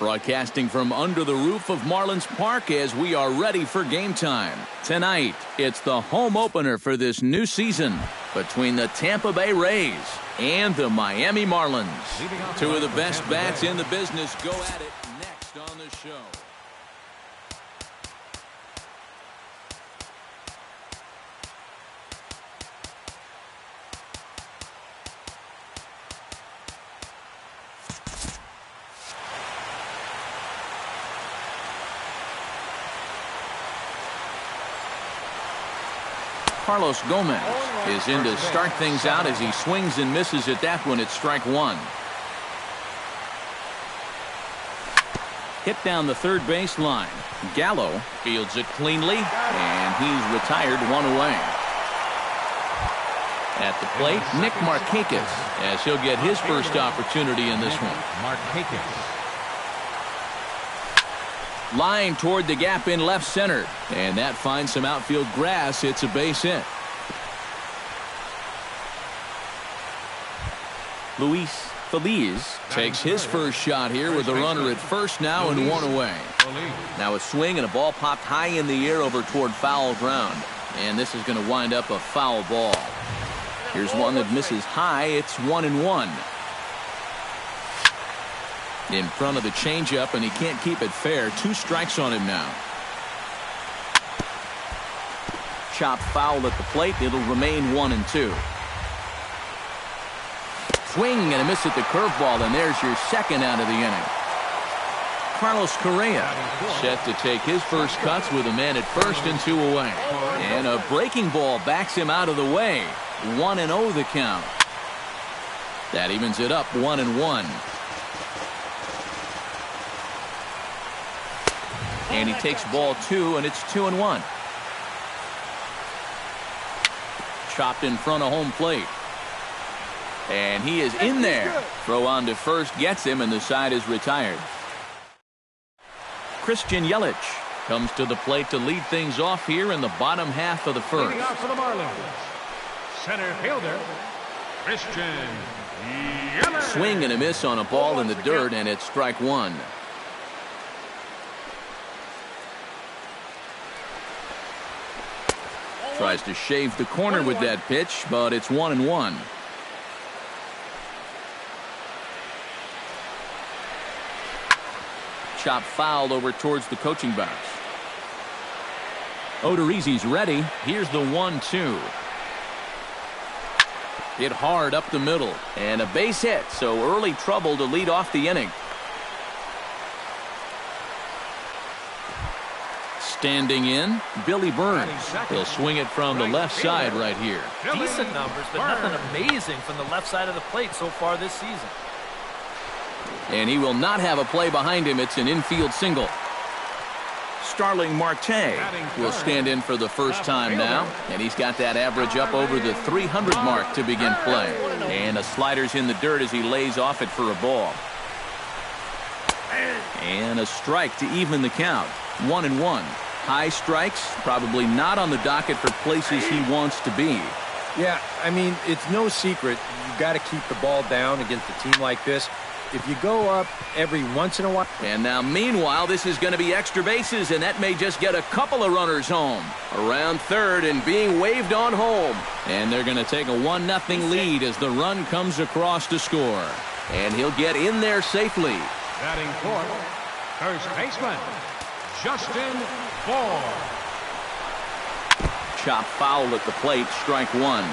broadcasting from under the roof of Marlins Park as we are ready for game time. Tonight, it's the home opener for this new season between the Tampa Bay Rays and the Miami Marlins. Two of the best bats in the business go at it next on the show. Carlos Gomez is in to start things out as he swings and misses at that one at strike one. Hit down the third base line. Gallo fields it cleanly, and he's retired, one away. At the plate, Nick Markakis, as he'll get his first opportunity in this one. Line toward the gap in left center, and that finds some outfield grass. It's a base hit. Luis Feliz takes his first shot here with a runner at first now and one away. Now a swing and a ball popped high in the air over toward foul ground, and this is going to wind up a foul ball. Here's one that misses high. It's 1-1. In front of the changeup, and he can't keep it fair. 2 strikes on him now. Chop foul at the plate. It'll remain 1-2. Swing and a miss at the curveball, and there's your second out of the inning. Carlos Correa set to take his first cuts with a man at first and 2 away. And a breaking ball backs him out of the way. 1-0 the count. That evens it up 1-1. And he takes ball 2, and it's 2-1. Chopped in front of home plate. And he is in there. Throw on to first gets him, and the side is retired. Christian Yelich comes to the plate to lead things off here in the bottom half of the first. Leading off for the Marlins, center fielder, Christian Yelich. Swing and a miss on a ball in the dirt, and it's strike one. Tries to shave the corner with that pitch, but it's 1-1. Chop fouled over towards the coaching box. Odorizzi's ready. Here's the 1-2. Hit hard up the middle, and a base hit, so early trouble to lead off the inning. Standing in, Billy Burns. He'll swing it from the left side right here. Decent numbers, but nothing amazing from the left side of the plate so far this season. And he will not have a play behind him. It's an infield single. Starling Marte will stand in for the first time now, and he's got that average up over the 300 mark to begin play. And a slider's in the dirt as he lays off it for a ball. And a strike to even the count. 1-1. High strikes, probably not on the docket for places he wants to be. Yeah, I mean, it's no secret. You've got to keep the ball down against a team like this. If you go up every once in a while. And now, meanwhile, this is going to be extra bases, and that may just get a couple of runners home. Around third and being waved on home. And they're going to take a 1-0 lead as the run comes across to score. And he'll get in there safely. Batting fourth, first baseman, Justin Bour. Chop foul at the plate, strike one.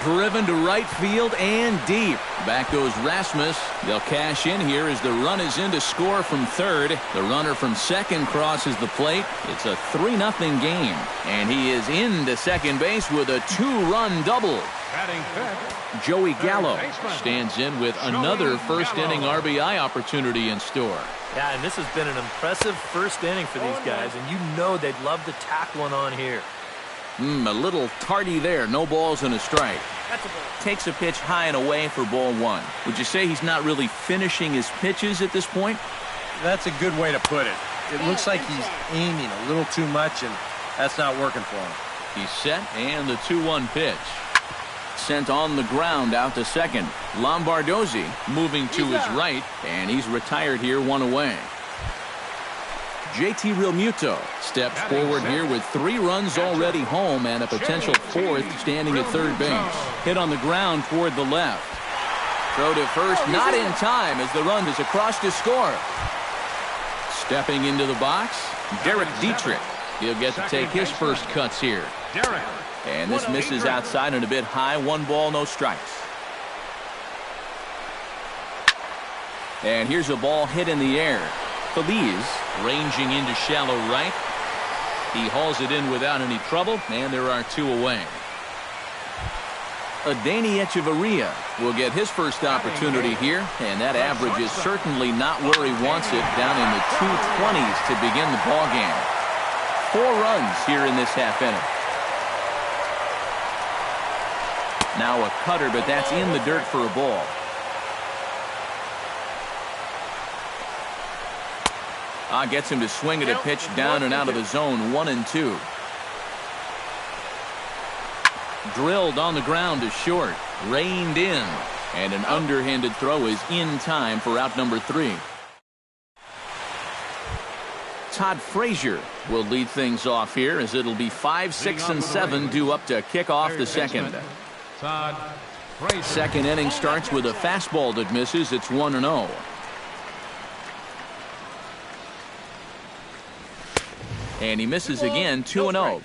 Driven to right field and deep. Back goes Rasmus. They'll cash in here as the run is in to score from third. The runner from second crosses the plate. It's a 3-0 game. And he is into second base with a 2-run double. Batting fifth, Joey Gallo stands in with another first-inning RBI opportunity in store. Yeah, and this has been an impressive first inning for these guys, and you know they'd love to tack one on here. A little tardy there. No balls and a strike. Takes a pitch high and away for ball one. Would you say he's not really finishing his pitches at this point? That's a good way to put it. It looks like he's aiming a little too much, and that's not working for him. He's set, and the 2-1 pitch. sent on the ground out to second. Lombardozzi moving to his right, and he's retired here, one away. JT Realmuto steps forward here with 3 runs already home and a potential 4th standing at third base. Hit on the ground toward the left. Throw to first, not in time as the run is across to score. Stepping into the box, Derek Dietrich. He'll get to take his first cuts here. And this misses outside and a bit high. 1 ball, no strikes. And here's a ball hit in the air. Feliz ranging into shallow right. He hauls it in without any trouble, and there are 2 away. Adeiny Echeverria will get his first opportunity here, and that average is certainly not where he wants it, down in the 220s to begin the ball game. 4 runs here in this half inning. Now a cutter, but that's in the dirt for a ball. Gets him to swing at a pitch down and out of the zone. 1-2. Drilled on the ground to short. Reined in. And an underhanded throw is in time for out number 3. Todd Frazier will lead things off here as it'll be 5, 6, and 7 due up to kick off the second. Second inning starts with a fastball that misses. It's 1-0. And he misses again. 2-0.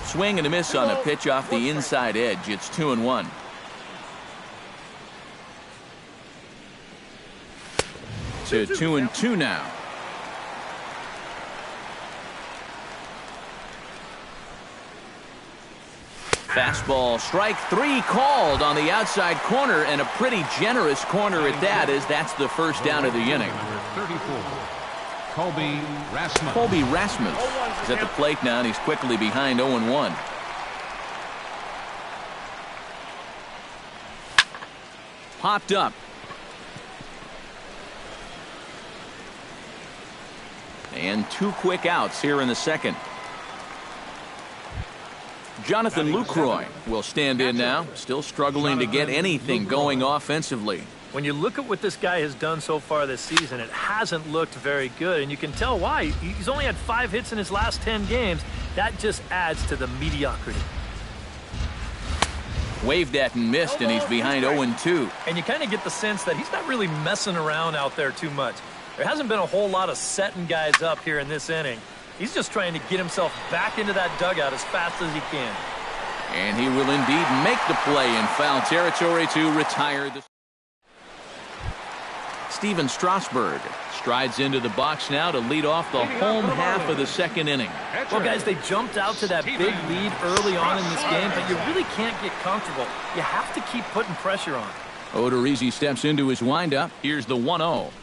Swing and a miss on a pitch off the inside edge. It's 2-1. To 2-2 now. Fastball, strike 3 called on the outside corner, and a pretty generous corner at that, as that's the first down of the inning. Colby Rasmus is at the plate now, and he's quickly behind 0-1. Popped up. And 2 quick outs here in the second. Jonathan Lucroy will stand in now, still struggling to get anything going offensively. When you look at what this guy has done so far this season, it hasn't looked very good, and you can tell why. He's only had 5 hits in his last 10 games. That just adds to the mediocrity. Waved at and missed, and he's behind 0-2. And you kind of get the sense that he's not really messing around out there too much. There hasn't been a whole lot of setting guys up here in this inning. He's just trying to get himself back into that dugout as fast as he can. And he will indeed make the play in foul territory to retire the... Steven Strasburg strides into the box now to lead off the home half of the second inning. Well, guys, they jumped out to that big lead early on in this game, but you really can't get comfortable. You have to keep putting pressure on. Odorizzi steps into his windup. Here's the 1-0.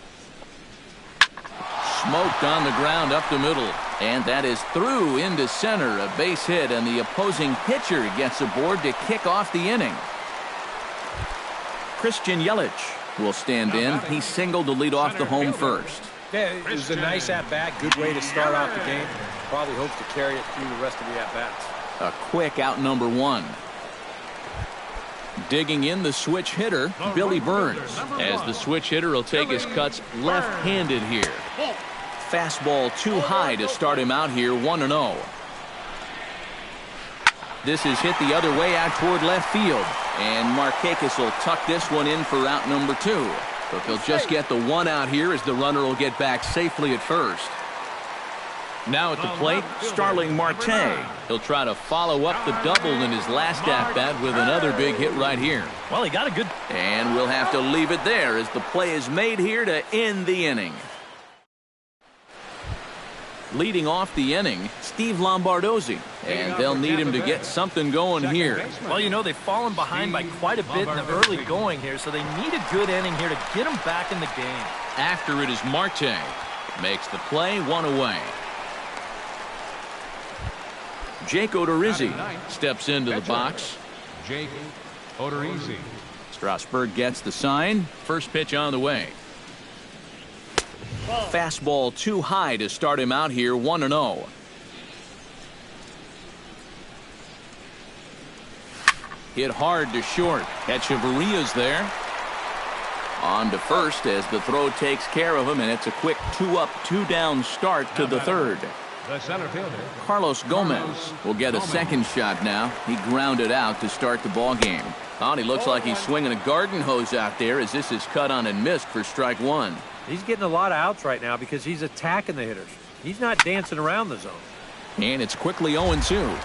Smoked on the ground up the middle, and that is through into center. A base hit, and the opposing pitcher gets aboard to kick off the inning. Christian Yelich will stand in. He singled to lead off the home first. Yeah, it was a nice at-bat. Good way to start off the game. Probably hopes to carry it through the rest of the at-bats. A quick out number 1. Digging in the switch hitter, Billy Burns, as the switch hitter will take his cuts left-handed here. Fastball too high to start him out here. 1-0. This is hit the other way out toward left field, and Markakis will tuck this one in for out number 2. But they'll just get the 1 out here as the runner will get back safely at first. Now at the plate, Starling Marte. He'll try to follow up the double in his last at-bat with another big hit right here. Well, he got a good... And we'll have to leave it there as the play is made here to end the inning. Leading off the inning, Steve Lombardozzi, and they'll need him to get something going here. Well, you know, they've fallen behind by quite a bit in the early going here, so they need a good inning here to get them back in the game. After it is Marte. Makes the play, 1 away. Jake Odorizzi steps into the box. Jake Odorizzi. Strasburg gets the sign. First pitch on the way. Fastball too high to start him out here, 1-0. Hit hard to short. Echeverria's there. On to first as the throw takes care of him, and it's a quick 2-up, 2-down start to the third. The center fielder, Carlos Gomez will get a second shot now. He grounded out to start the ball game. Oh, and he looks like he's swinging a garden hose out there as this is cut on and missed for strike one. He's getting a lot of outs right now because he's attacking the hitters. He's not dancing around the zone. And it's quickly 0-2.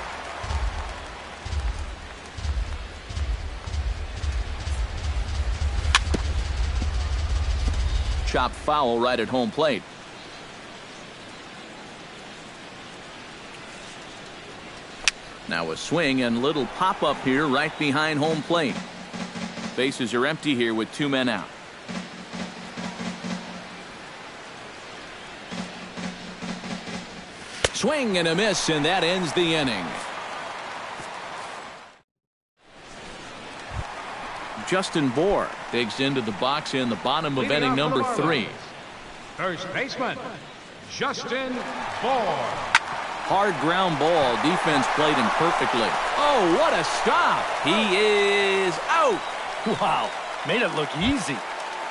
Chop foul right at home plate. Now a swing and little pop-up here right behind home plate. Bases are empty here with 2 men out. Swing and a miss, and that ends the inning. Justin Bohr digs into the box in the bottom of inning number 3. first baseman, Justin Bohr. Hard ground ball. Defense played him perfectly. Oh, what a stop. He is out. Wow, made it look easy.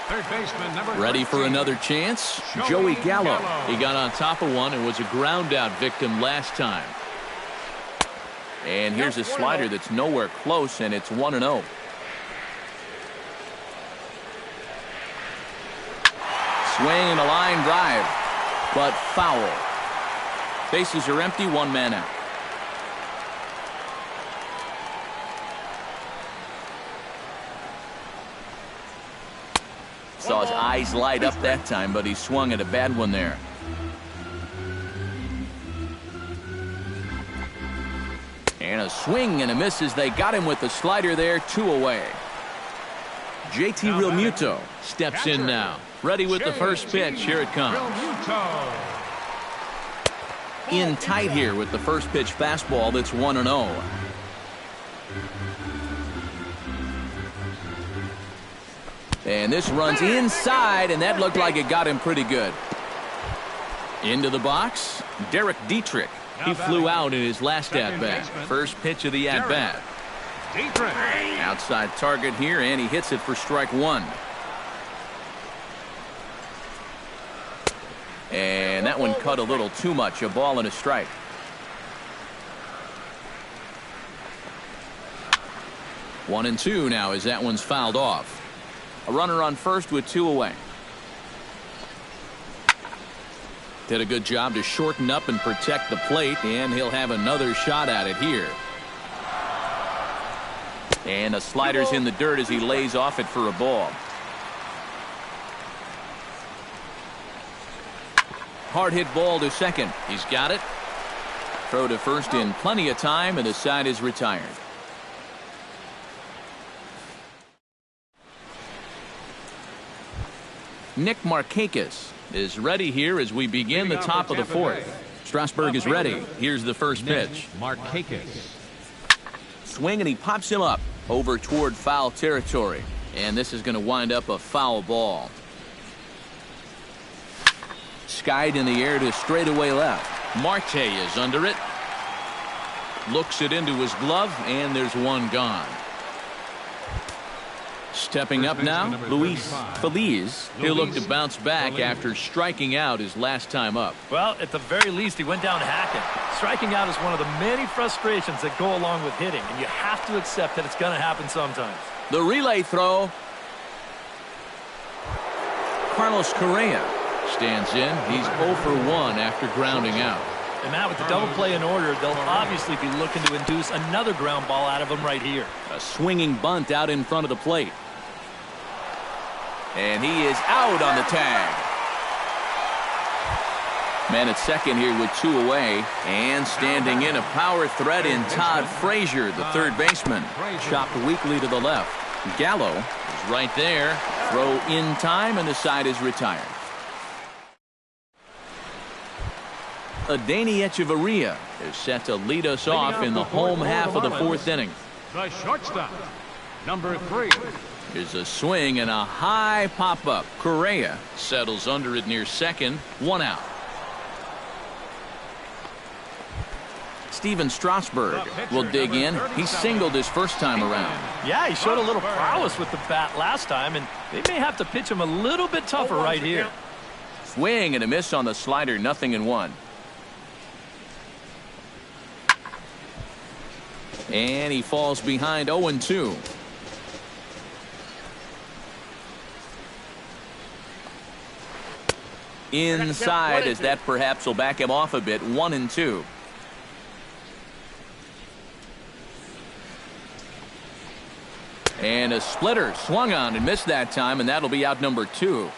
Third baseman, number Ready for 13. another chance? Joey Gallo. He got on top of one and was a ground out victim last time. And here's a slider that's nowhere close, and it's 1-0. Swing and a line drive, but foul. Bases are empty, 1 man out. Saw his eyes light up that time, but he swung at a bad one there. And a swing and a miss as they got him with the slider there, 2 away. JT Realmuto steps in now. Ready with the first pitch. Here it comes. In tight here with the first pitch fastball that's 1-0. And this runs inside, and that looked like it got him pretty good. Into the box, Derek Dietrich. He flew out in his last at-bat. First pitch of the at-bat. Outside target here, and he hits it for strike 1. And that one cut a little too much. A ball and a strike. One and two now as that one's fouled off. A runner on first with 2 away. Did a good job to shorten up and protect the plate, and he'll have another shot at it here. And a slider's in the dirt as he lays off it for a ball. Hard hit ball to second. He's got it. Throw to first in plenty of time, and the side is retired. Nick Markakis is ready here as we begin the top of the 4th. Strasburg is ready. Here's the first pitch. Markakis. Swing, and he pops him up over toward foul territory. And this is going to wind up a foul ball. Skied in the air to straightaway left. Marte is under it. Looks it into his glove, and there's one gone. Stepping up now, Luis Feliz. He'll look to bounce back after striking out his last time up. Well, at the very least, he went down hacking. Striking out is one of the many frustrations that go along with hitting, and you have to accept that it's going to happen sometimes. The relay throw. Carlos Correa stands in. He's 0 for 1 after grounding out. And Matt, with the double play in order, they'll obviously be looking to induce another ground ball out of him right here. A swinging bunt out in front of the plate. And he is out on the tag. Man at second here with 2 away. And standing in a power threat in Todd Frazier, the third baseman. Chopped weakly to the left. Gallo is right there. Throw in time, and the side is retired. Adeiny Echeverria is set to lead us off in the home half of the 4th inning. The shortstop, number 3, Here's a swing and a high pop-up. Correa settles under it near second. 1 out. Steven Strasburg will dig in. He singled his first time around. Yeah, he showed a little prowess with the bat last time, and they may have to pitch him a little bit tougher right here. Swing and a miss on the slider. 0-1. And he falls behind 0-2. Inside, as that perhaps will back him off a bit. 1-2. And a splitter swung on and missed that time, and that'll be out number 2.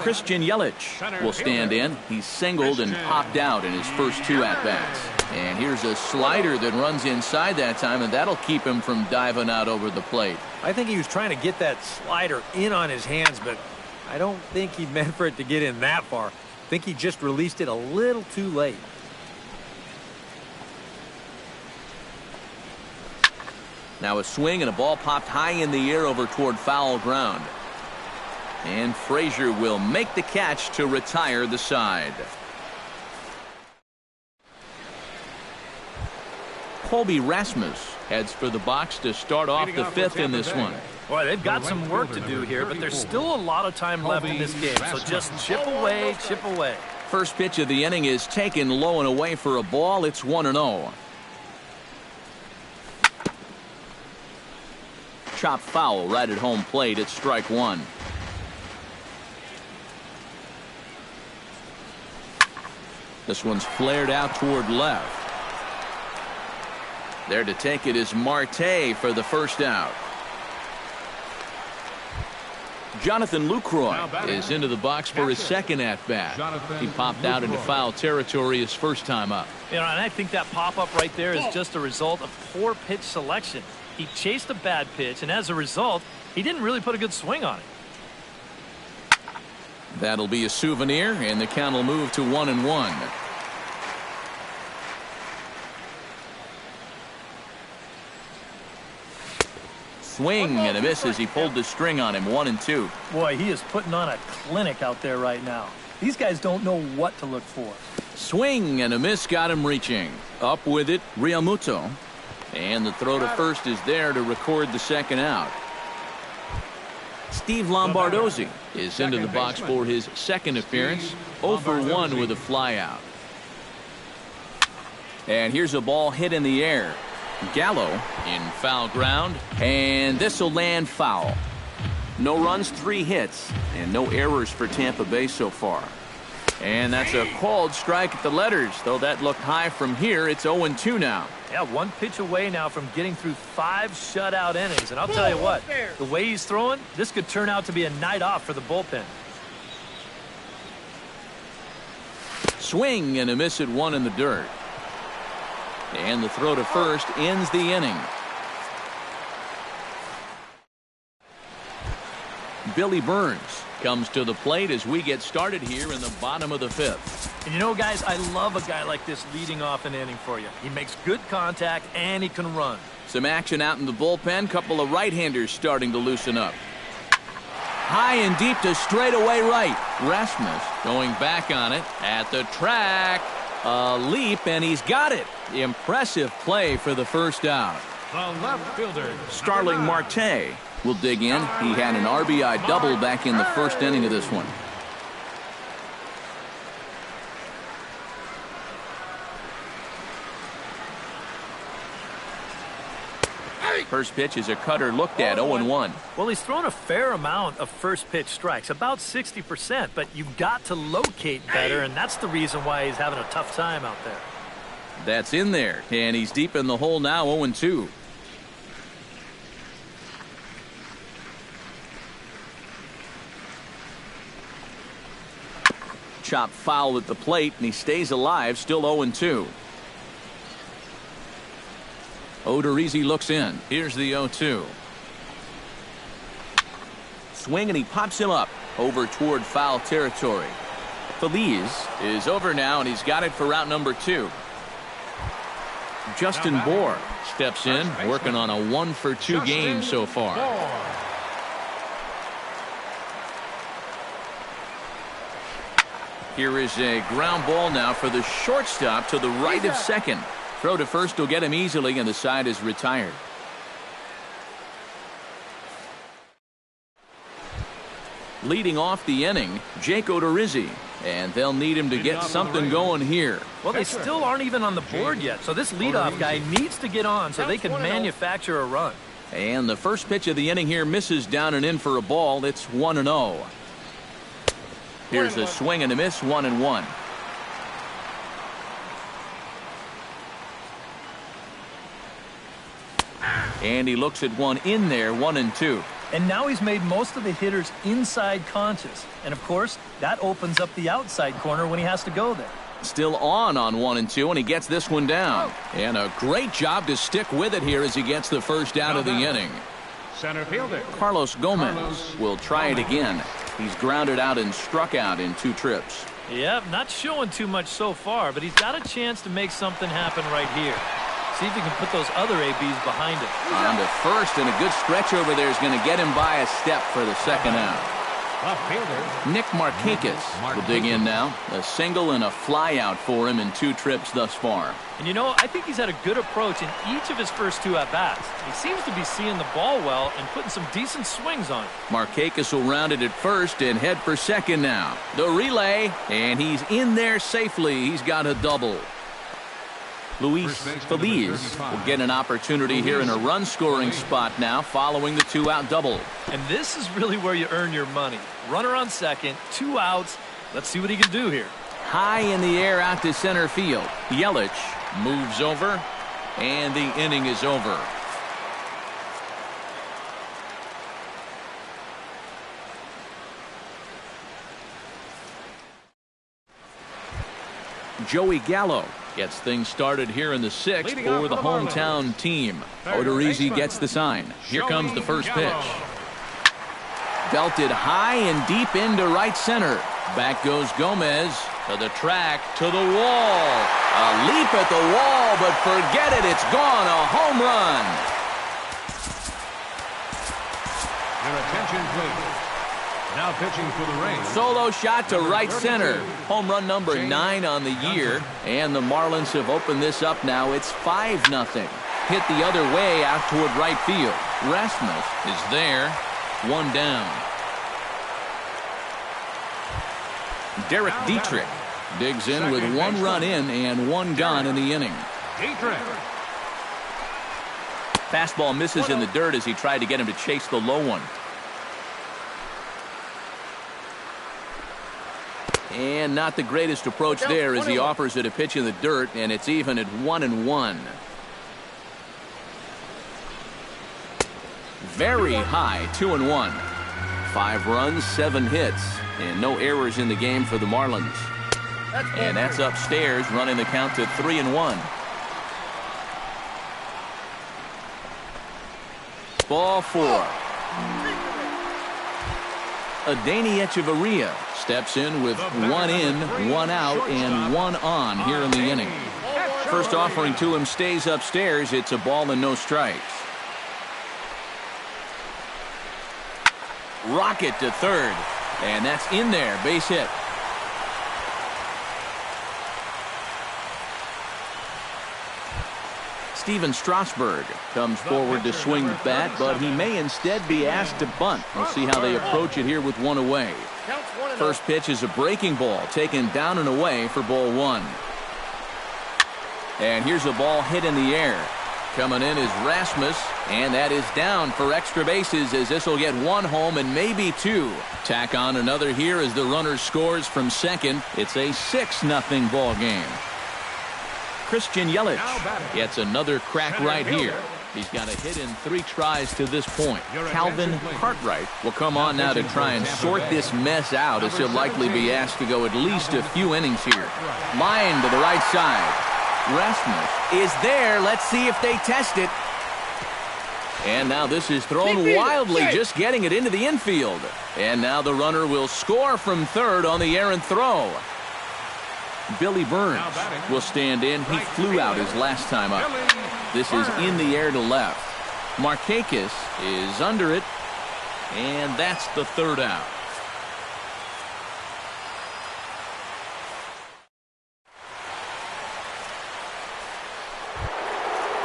Christian Yelich will stand in. He singled and popped out in his first 2 at-bats. And here's a slider that runs inside that time, and that'll keep him from diving out over the plate. I think he was trying to get that slider in on his hands, but I don't think he meant for it to get in that far. I think he just released it a little too late. Now a swing and a ball popped high in the air over toward foul ground. And Frazier will make the catch to retire the side. Colby Rasmus heads for the box to start off the 5th in this one. Boy, they've got some work to do here, but there's still a lot of time left in this game, so just chip away, chip away. First pitch of the inning is taken low and away for a ball. It's 1-0. Chop foul right at home plate. It's strike 1. This one's flared out toward left. There to take it is Marte for the first out. Jonathan Lucroy is into the box for his second at-bat. He popped out into foul territory his first time up. You know, and I think that pop-up right there is just a result of poor pitch selection. He chased a bad pitch, and as a result, he didn't really put a good swing on it. That'll be a souvenir, and the count will move to 1-1. Swing and a miss as he pulled the string on him. 1-2. Boy, he is putting on a clinic out there right now. These guys don't know what to look for. Swing and a miss got him reaching. Up with it, Realmuto. And the throw to first is there to record the second out. Steve Lombardozzi is into the box for his second appearance. 0 for 1 with a flyout. And here's a ball hit in the air. Gallo in foul ground, and this will land foul. No runs, 3 hits, and no errors for Tampa Bay so far. And that's a called strike at the letters, though that looked high from here. It's 0-2 now. Yeah, 1 pitch away now from getting through 5 shutout innings. And I'll tell you what, the way he's throwing, this could turn out to be a night off for the bullpen. Swing and a miss at 1 in the dirt. And the throw to first ends the inning. Billy Burns comes to the plate as we get started here in the bottom of the 5th. And you know, guys, I love a guy like this leading off an inning for you. He makes good contact and he can run. Some action out in the bullpen. Couple of right-handers starting to loosen up. High and deep to straightaway right. Rasmus going back on it at the track. A leap, and he's got it. Impressive play for the first out. The left fielder, Starling Marte will dig in. He had an RBI double back in the first inning of this one. First pitch is a cutter looked at. 0-1. Well, he's thrown a fair amount of first pitch strikes, about 60%, but you've got to locate better, and that's the reason why he's having a tough time out there. That's in there, and he's deep in the hole now. 0-2. Chop foul at the plate, and he stays alive, still 0-2. Odorizzi looks in. Here's the 0-2. Swing, and he pops him up over toward foul territory. Feliz is over now, and he's got it for route number 2. Justin Bohr steps in, working on a 1-for-2 game so far. Here is a ground ball now for the shortstop to the right of second. Throw to first will get him easily, and the side is retired. Leading off the inning, Jake Odorizzi, and they'll need him to get something going here. Well, they still aren't even on the board yet, so this leadoff guy needs to get on so they can manufacture a run. And the first pitch of the inning here misses down and in for a ball. It's 1-0. Here's a swing and a miss, 1-1. And he looks at one in there, 1-2. And now he's made most of the hitters inside conscious. And, of course, that opens up the outside corner when he has to go there. Still on 1-2, and he gets this one down. And a great job to stick with it here as he gets the first out of the inning. Center fielder Carlos Gomez will try it again. He's grounded out and struck out in 2 trips. Yep, not showing too much so far, but he's got a chance to make something happen right here. See if he can put those other ABs behind him. On to first, and a good stretch over there is going to get him by a step for the second out. Nick Markakis will dig in now. A single and a fly out for him in 2 trips thus far. And you know, I think he's had a good approach in each of his first 2 at-bats. He seems to be seeing the ball well and putting some decent swings on it. Markakis will round it at first and head for second now. The relay, and he's in there safely. He's got a double. Luis Feliz will get an opportunity here in a run-scoring spot now following the 2-out double. And this is really where you earn your money. Runner on second, 2 outs. Let's see what he can do here. High in the air out to center field. Yelich moves over, and the inning is over. Joey Gallo gets things started here in the 6th for the hometown team. Odorizzi gets the sign. Here comes the first pitch. Belted high and deep into right center. Back goes Gomez to the track, to the wall. A leap at the wall, but forget it. It's gone. A home run. Your attention, please. Now pitching for the Rays. Solo shot to right center. Home run number 9 on the year. And the Marlins have opened this up now. It's 5-0. Hit the other way out toward right field. Rasmus is there. 1 down. Derek Dietrich digs in with 1 run in and 1 gone in the inning. Dietrich. Fastball misses in the dirt as he tried to get him to chase the low one. And not the greatest approach there as he offers it a pitch in the dirt, and it's even at 1-1. Very high, 2-1. 5 runs, 7 hits, and no errors in the game for the Marlins. And that's upstairs, running the count to 3-1. Ball 4. Adeiny Echeverria steps in with 1 in, 1 out, and 1 on here in the inning. First offering to him stays upstairs. It's a ball and no strikes. Rocket to third, and that's in there, base hit. Steven Strasburg comes forward to swing the bat, but he may instead be asked to bunt. We'll see how they approach it here with 1 away. First pitch is a breaking ball taken down and away for ball 1. And here's a ball hit in the air. Coming in is Rasmus, and that is down for extra bases as this will get 1 home and maybe 2. Tack on another here as the runner scores from second. It's a 6-0 ball game. Christian Yelich gets another crack right here. He's got a hit in 3 tries to this point. Calvin Cartwright will come on now to try and sort this mess out as he'll likely be asked to go at least a few innings here. Line to the right side. Rasmus is there. Let's see if they test it. And now this is thrown wildly, just getting it into the infield. And now the runner will score from third on the errant throw. Billy Burns will stand in. He flew out his last time up. This is in the air to left. Markakis is under it, and that's the third out.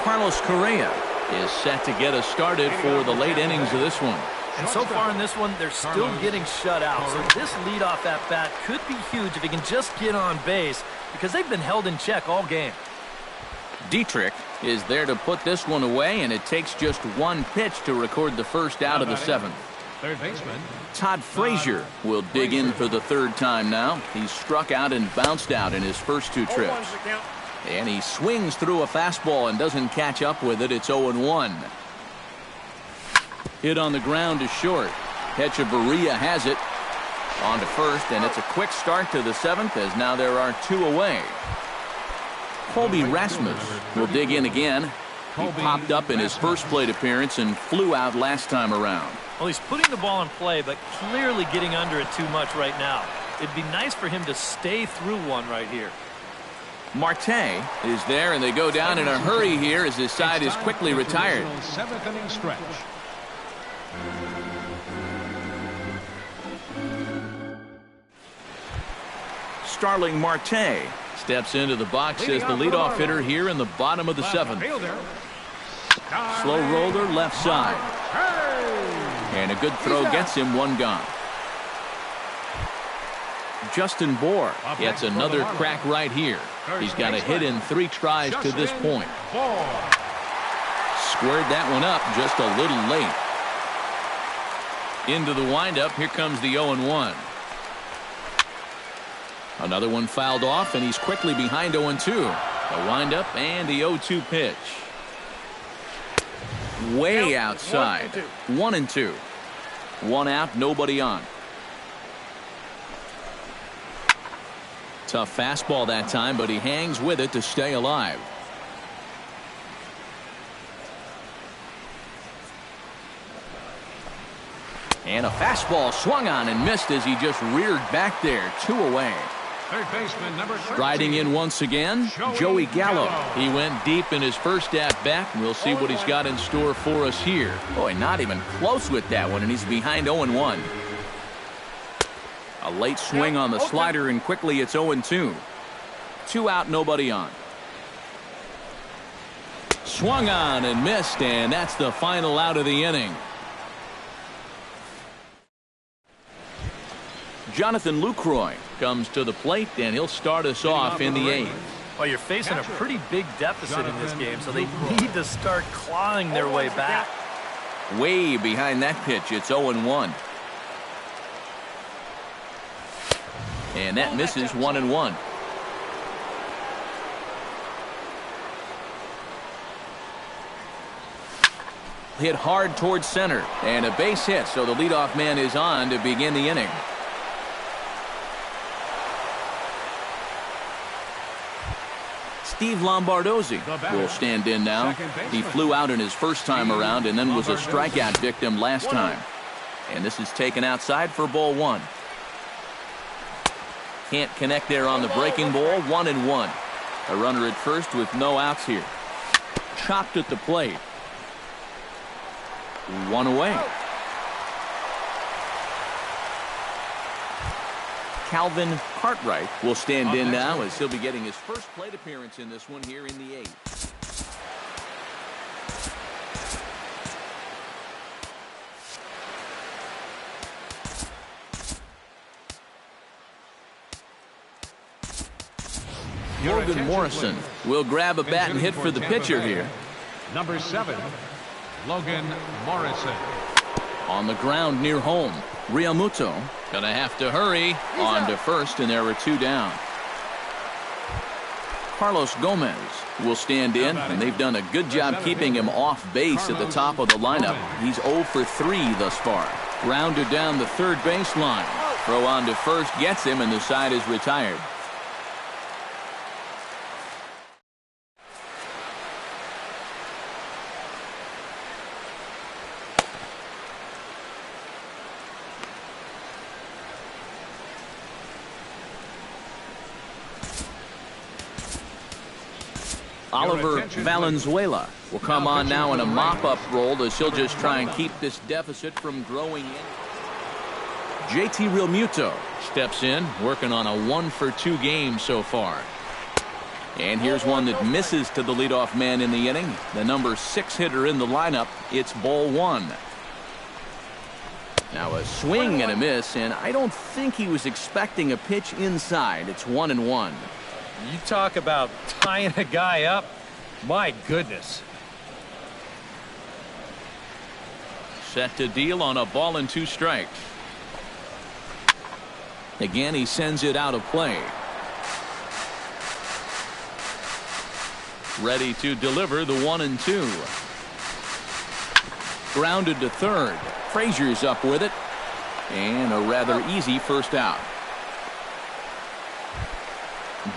Carlos Correa is set to get us started for the late innings of this one. And so far in this one, they're still getting shut out. So this leadoff at-bat could be huge if he can just get on base, because they've been held in check all game. Dietrich is there to put this one away, and it takes just one pitch to record the first out of the seventh. Third baseman Todd Frazier will dig in for the third time now. He's struck out and bounced out in his first two trips. And he swings through a fastball and doesn't catch up with it. It's 0-1. Hit on the ground to short. Hechavarria has it on to first, and it's a quick start to the seventh as now there are two away. Colby Rasmus will dig in again. He popped up in his first plate appearance and flew out last time around. Well, he's putting the ball in play, but clearly getting under it too much right now. It'd be nice for him to stay through one right here. Marte is there, and they go down in a hurry here as his side is quickly retired. Seventh inning stretch. Starling Marte steps into the box as the leadoff hitter here in the bottom of the seventh. Slow roller left side. And a good throw gets him one gone. Justin Bohr gets another crack right here. He's got a hit in 3 tries to this point. Squared that one up just a little late. Into the windup. Here comes the 0-1. Another one fouled off, and he's quickly behind 0-2. The windup and the 0-2 pitch. Way outside. 1-2. One out, nobody on. Tough fastball that time, but he hangs with it to stay alive. And a fastball swung on and missed as he just reared back there. 2 away. Third baseman, number 13. Riding in once again, Joey Gallo. He went deep in his first at-bat, and we'll see what he's got in store for us here. Boy, not even close with that one, and he's behind 0-1. A late swing on the slider, and quickly it's 0-2. 2 out, nobody on. Swung on and missed, and that's the final out of the inning. Jonathan Lucroy comes to the plate, and he'll start us off in the 8th. Well, you're facing a pretty big deficit in this game, so they need to start clawing their way back. Way behind that pitch, it's 0-1. And that misses 1-1. Hit hard towards center, and a base hit, so the leadoff man is on to begin the inning. Steve Lombardozzi will stand in now. He flew out in his first time around and then was a strikeout victim last time. And this is taken outside for ball 1. Can't connect there on the breaking ball. 1-1. A runner at first with no outs here. Chopped at the plate. 1 away. Calvin Cartwright will stand in now as he'll be getting his first plate appearance in this one here in the 8th. Morgan Morrison will grab a bat and hit for the pitcher here. Number 7, Logan Morrison. On the ground near home, Realmuto gonna have to hurry on to first, and there are 2 down. Carlos Gomez will stand in, and they've done a good job keeping him off base at the top of the lineup. He's 0 for 3 thus far. Grounded down the third baseline. Throw on to first gets him, and the side is retired. Oliver Valenzuela will come on now in a mop-up role as he'll just try and keep this deficit from growing in. JT Realmuto steps in, working on a 1-for-2 game so far. And here's one that misses to the leadoff man in the inning. The number 6 hitter in the lineup. It's ball 1. Now a swing and a miss, and I don't think he was expecting a pitch inside. It's 1-1. You talk about tying a guy up. My goodness. Set to deal on a ball and 2 strikes. Again, he sends it out of play. Ready to deliver the 1-2. Grounded to third. Frazier's up with it. And a rather easy first out.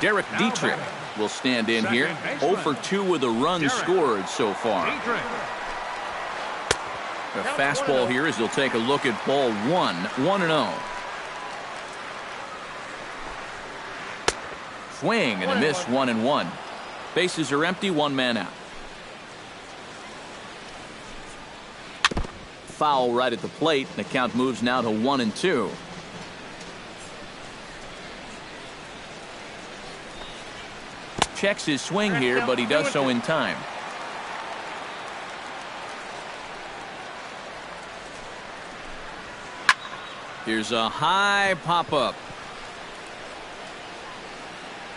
Derek Dietrich will stand in here. 0 for 2 with a run scored so far. A fastball here as he'll take a look at ball 1. 1-0. Swing and a miss. 1-1. Bases are empty. 1 man out. Foul right at the plate. The count moves now to 1-2. Checks his swing here, but he does so in time. Here's a high pop-up.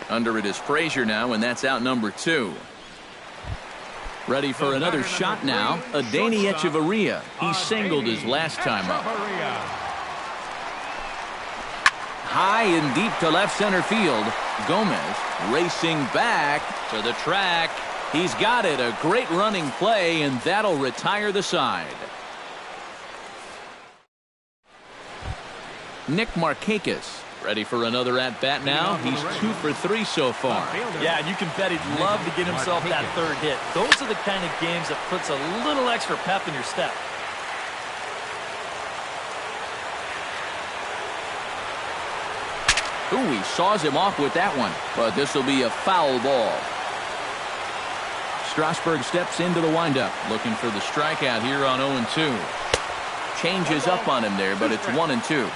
Under it is Frazier now, and that's out number 2. Ready for another shot now. Adeiny Echeverria. He singled his last time up. High and deep to left center field. Gomez racing back to the track. He's got it. A great running play, and that'll retire the side. Nick Markakis ready for another at-bat now. He's 2 for 3 so far. Yeah, you can bet he'd love to get himself that 3rd hit. Those are the kind of games that puts a little extra pep in your step. Ooh, he saws him off with that one, but this will be a foul ball. Strasburg steps into the windup, looking for the strikeout here on 0-2. Changes up on him there, but it's 1-2.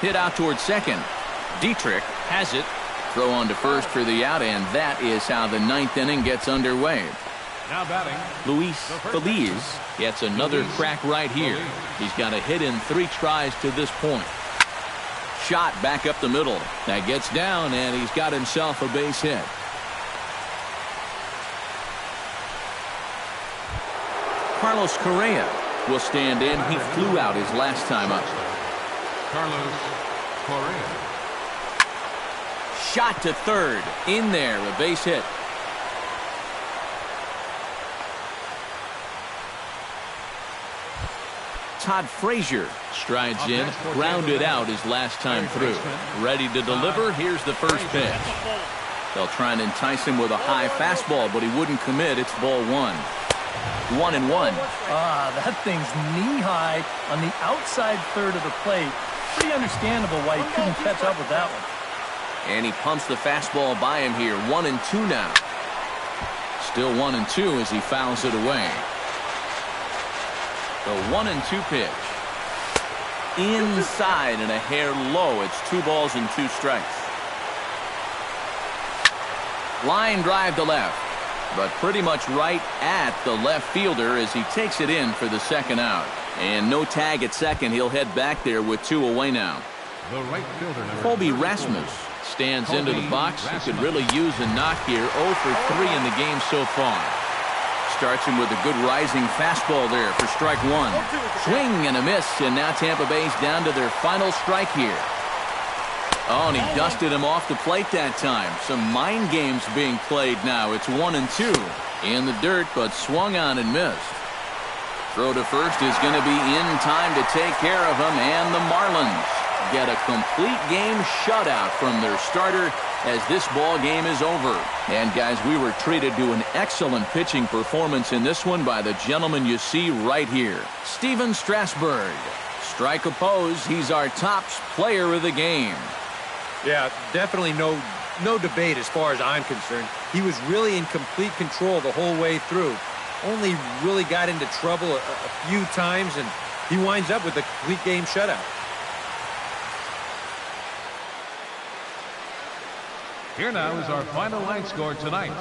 Hit out towards second. Dietrich has it. Throw on to first for the out, and that is how the 9th inning gets underway. Now batting, Luis Feliz gets another crack right here. He's got a hit in 3 tries to this point. Shot back up the middle. That gets down, and he's got himself a base hit. Carlos Correa will stand in. He flew out his last time up. Carlos Correa. Shot to third. In there, a base hit. Todd Frazier strides in, grounded out his last time through. Ready to deliver. Here's the first pitch. They'll try and entice him with a high fastball, but he wouldn't commit. It's ball 1. 1-1. That thing's knee-high on the outside third of the plate. Pretty understandable why he couldn't catch up with that one. And he pumps the fastball by him here. 1-2 now. Still 1-2 as he fouls it away. The 1-2 pitch. Inside and a hair low. It's 2 balls and 2 strikes. Line drive to left, but pretty much right at the left fielder as he takes it in for the second out. And no tag at second. He'll head back there with 2 away now. The right fielder, Colby Rasmus stands into the box. He could really use a knock here. 0 for 3 in the game so far. Starts him with a good rising fastball there for strike 1. Swing and a miss, and now Tampa Bay's down to their final strike here. Oh, and he dusted him off the plate that time. Some mind games being played now. It's 1-2 in the dirt, but swung on and missed. Throw to first is going to be in time to take care of him, and the Marlins get a complete game shutout from their starter as this ball game is over. And guys, we were treated to an excellent pitching performance in this one by the gentleman you see right here, Steven Strasburg. Strike opposed, he's our top player of the game. Yeah, definitely no debate as far as I'm concerned. He was really in complete control the whole way through. Only really got into trouble a few times, and he winds up with a complete game shutout. Here now is our final line score tonight.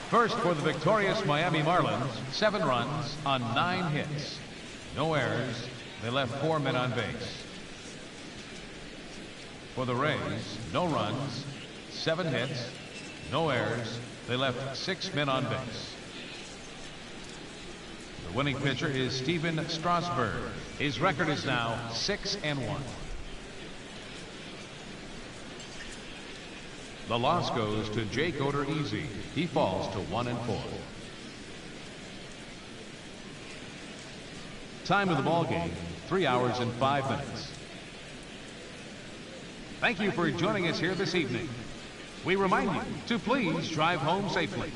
First for the victorious Miami Marlins, 7 runs on 9 hits. No errors. They left 4 men on base. For the Rays, no runs, 7 hits, no errors. They left 6 men on base. The winning pitcher is Steven Strasburg. His record is now 6-1. The loss goes to Jake Odorizzi. He falls to 1-4. Time of the ball game, 3 hours and 5 minutes. Thank you for joining us here this evening. We remind you to please drive home safely.